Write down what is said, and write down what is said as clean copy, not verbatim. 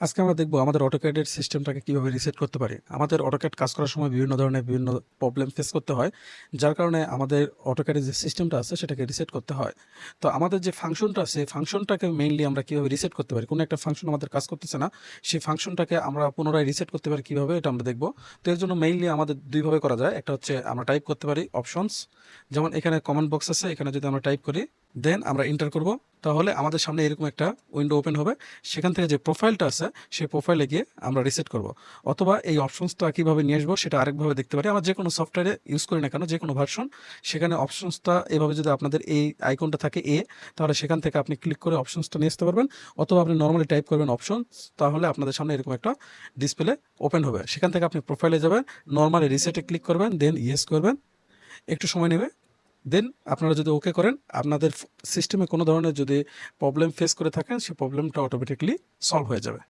আজকে আমরা দেখব আমাদের অটোক্যাডের সিস্টেমটাকে কিভাবে রিসেট করতে পারি। আমাদের অটোক্যাড কাজ করার সময় বিভিন্ন ধরনের বিভিন্ন প্রবলেম ফেস করতে হয়। যার কারণে আমাদের অটোক্যাডের যে সিস্টেমটা আছে সেটাকে রিসেট করতে হয়। তো আমাদের যে ফাংশনটা আছে সেই ফাংশনটাকে মেইনলি আমরা কিভাবে রিসেট করতে পারি। কোনো একটা ফাংশন আমাদের কাজ করতেছে না। সেই ফাংশনটাকে আমরা পুনরায় রিসেট করতে পারি কিভাবে এটা আমরা দেখব। তো এর জন্য মেইনলি আমাদের ২ ভাবে করা যায়। একটা হচ্ছে আমরা টাইপ করতে পারি অপশনস। যেমন এখানে কমেন্ট বক্স আছে, এখানে যদি আমরা টাইপ করি দেন আমরা এন্টার করব, তাহলে আমাদের সামনে এরকম একটা উইন্ডো ওপেন হবে। সেখান থেকে যে প্রোফাইলটা আছে সেই প্রোফাইলে গিয়ে আমরা রিসেট করব। অথবা এই অপশনসটা কীভাবে নিয়ে আসবো সেটা আরেকভাবে দেখতে পারি। আমরা যে কোনো সফটওয়্যারে ইউজ করি না কেন, যে কোনো ভার্সন, সেখানে অপশনসটা এভাবে যদি আপনাদের এই আইকনটা থাকে তাহলে সেখান থেকে আপনি ক্লিক করে অপশনসটা নিয়ে আসতে পারবেন। অথবা আপনি নর্মালি টাইপ করবেন অপশনস, তাহলে আপনাদের সামনে এরকম একটা ডিসপ্লে ওপেন হবে। সেখান থেকে আপনি প্রোফাইলে যাবেন, নর্মালি রিসেটে ক্লিক করবেন, দেন ইয়েস করবেন। একটু সময় নেবে। দেন আপনারা যদি ওকে করেন, আপনাদের সিস্টেমে কোনো ধরনের যদি প্রবলেম ফেস করে থাকেন সেই প্রবলেমটা অটোমেটিকলি সলভ হয়ে যাবে।